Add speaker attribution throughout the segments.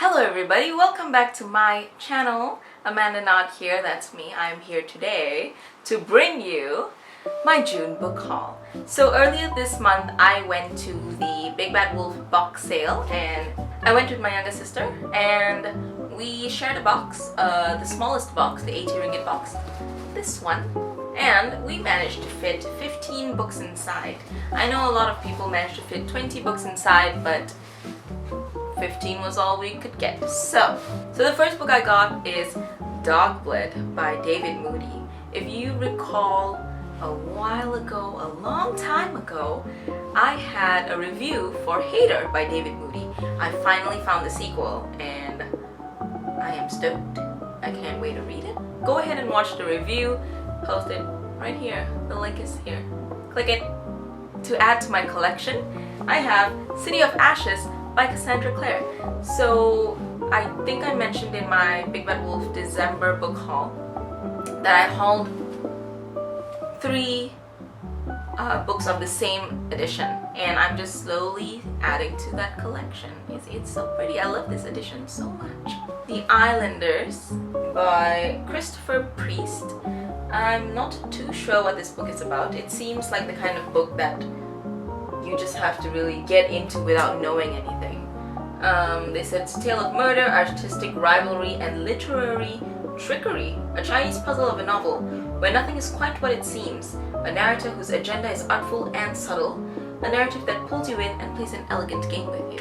Speaker 1: Hello everybody, welcome back to my channel. Amanda Not Here, that's me. I'm here today to bring you my June book haul. So earlier this month I went to the Big Bad Wolf box sale and I went with my younger sister and we shared a box, the smallest box, the 80 ringgit box, this one. And we managed to fit 15 books inside. I know a lot of people managed to fit 20 books inside, but 15 was all we could get. So the first book I got is Dogbled by David Moody. If you recall, a while ago, a long time ago, I had a review for Hater by David Moody. I finally found the sequel and I am stoked. I can't wait to read it. Go ahead and watch the review. Post it right here. The link is here. Click it. To add to my collection, I have City of Ashes by Cassandra Clare. So I think I mentioned in my Big Bad Wolf December book haul that I hauled 3 books of the same edition, and I'm just slowly adding to that collection. It's so pretty. I love this edition so much. The Islanders by Christopher Priest. I'm not too sure what this book is about. It seems like the kind of book that you just have to really get into without knowing anything. They said it's a tale of murder, artistic rivalry, and literary trickery. A Chinese puzzle of a novel where nothing is quite what it seems. A narrator whose agenda is artful and subtle. A narrative that pulls you in and plays an elegant game with you.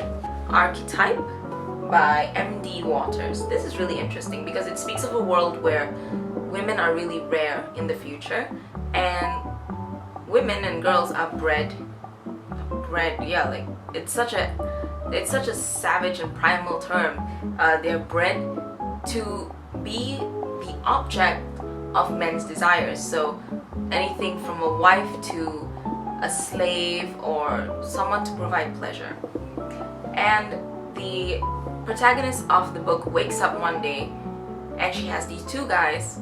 Speaker 1: Archetype by M.D. Waters. This is really interesting because it speaks of a world where women are really rare in the future, and women and girls are bred, yeah, like it's such a savage and primal term. They're bred to be the object of men's desires. So anything from a wife to a slave or someone to provide pleasure. And the protagonist of the book wakes up one day and she has these 2 guys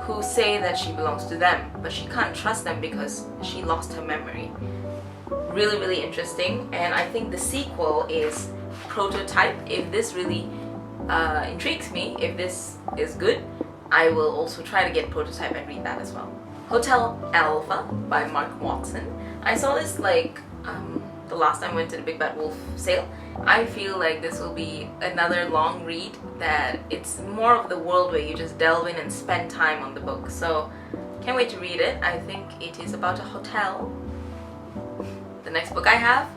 Speaker 1: who say that she belongs to them, but she can't trust them because she lost her memory. Really, really interesting, and I think the sequel is Prototype. If this really intrigues me, if this is good, I will also try to get Prototype and read that as well. Hotel Alpha by Mark Watson. I saw this like the last time I went to the Big Bad Wolf sale. I feel like this will be another long read that it's more of the world where you just delve in and spend time on the book. So can't wait to read it. I think it is about a hotel. The next book I have,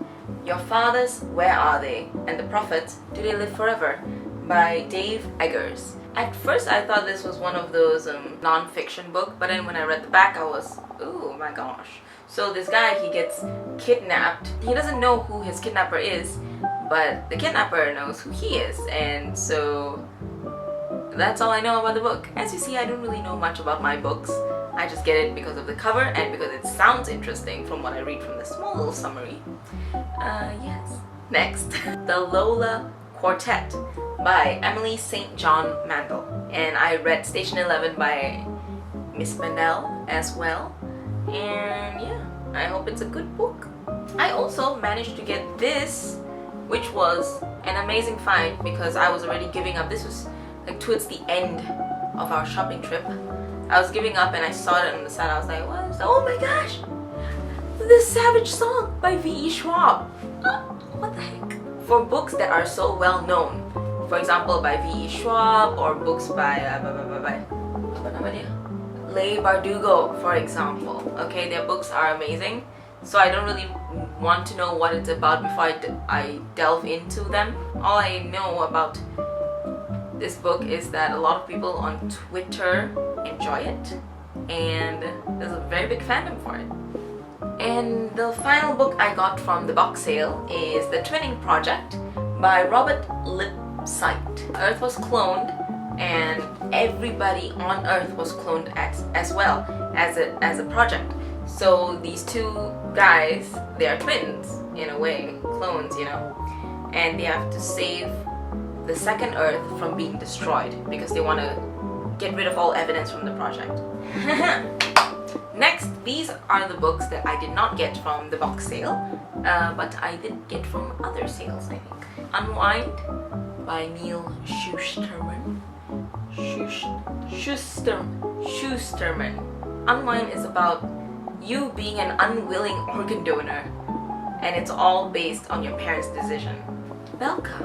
Speaker 1: Your Fathers, Where Are They? And the Prophets, Do They Live Forever? By Dave Eggers. At first I thought this was one of those non-fiction book, but then when I read the back I was, oh my gosh. So this guy, he gets kidnapped. He doesn't know who his kidnapper is, but the kidnapper knows who he is, and so that's all I know about the book. As you see, I don't really know much about my books. I just get it because of the cover and because it sounds interesting from what I read from the small little summary. Yes. Next, The Lola Quartet by Emily St. John Mandel. And I read Station 11 by Miss Mandel as well. And yeah, I hope it's a good book. I also managed to get this, which was an amazing find because I was already giving up. This was like towards the end of our shopping trip. I was giving up and I saw it on the side. I was like, what? Oh my gosh! The Savage Song by V.E. Schwab. What the heck? For books that are so well known, for example by V.E. Schwab, or books by Leigh Bardugo, for example. Okay, their books are amazing. So I don't really want to know what it's about before I delve into them. All I know about this book is that a lot of people on Twitter enjoy it, and there's a very big fandom for it. And the final book I got from the box sale is The Twinning Project by Robert Lipsyte. Earth was cloned, and everybody on Earth was cloned as well as a project. So these 2 guys, they are twins in a way, clones, you know, and they have to save the second Earth from being destroyed because they want to get rid of all evidence from the project. Next, these are the books that I did not get from the box sale, but I did get from other sales, I think. Unwind by Neal Shusterman. Shusterman. Unwind is about you being an unwilling organ donor, and it's all based on your parents' decision. Belka,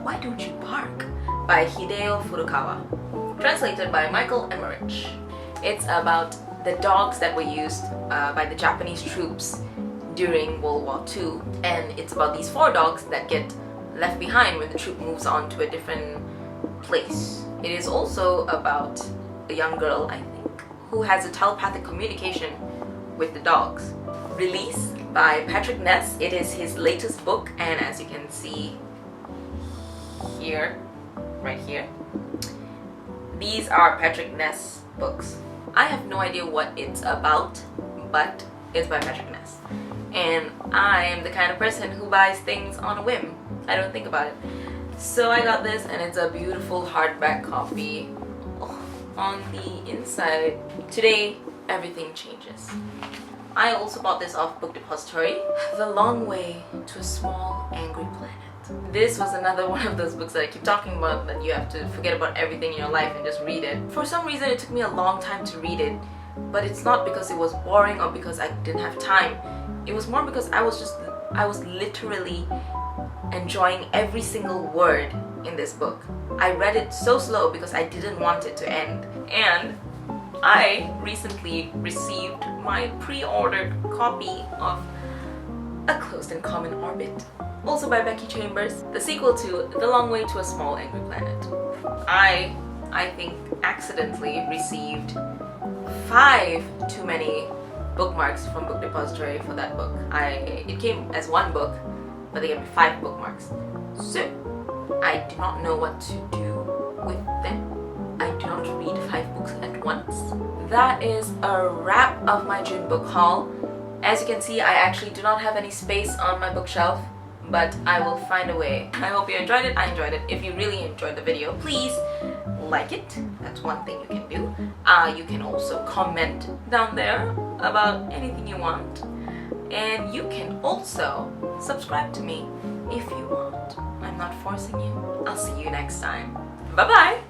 Speaker 1: Why Don't You Bark? By Hideo Furukawa. Translated by Michael Emmerich. It's about the dogs that were used by the Japanese troops during World War II, and it's about these 4 dogs that get left behind when the troop moves on to a different place. It is also about a young girl, I think, who has a telepathic communication with the dogs. Released by Patrick Ness. It is his latest book, and as you can see here, right here, these are Patrick Ness books. I have no idea what it's about, but it's by Patrick Ness. And I am the kind of person who buys things on a whim. I don't think about it. So I got this, and it's a beautiful hardback copy. Oh, on the inside, today everything changes. I also bought this off Book Depository. The Long Way to a Small Angry Planet. This was another one of those books that I keep talking about, that you have to forget about everything in your life and just read it. For some reason it took me a long time to read it, but it's not because it was boring or because I didn't have time. It was more because I was literally enjoying every single word in this book. I read it so slow because I didn't want it to end. And I recently received my pre-ordered copy of A Closed and Common Orbit, also by Becky Chambers, the sequel to The Long Way to a Small Angry Planet. I think accidentally received 5 too many bookmarks from Book Depository for that book. It came as 1 book, but they gave me 5 bookmarks. So I do not know what to do with them. I do not read 5 books at once. That is a wrap of my June book haul. As you can see, I actually do not have any space on my bookshelf, but I will find a way. I hope you enjoyed it. I enjoyed it. If you really enjoyed the video, please like it. That's one thing you can do. You can also comment down there about anything you want. And you can also subscribe to me if you want. I'm not forcing you. I'll see you next time. Bye bye!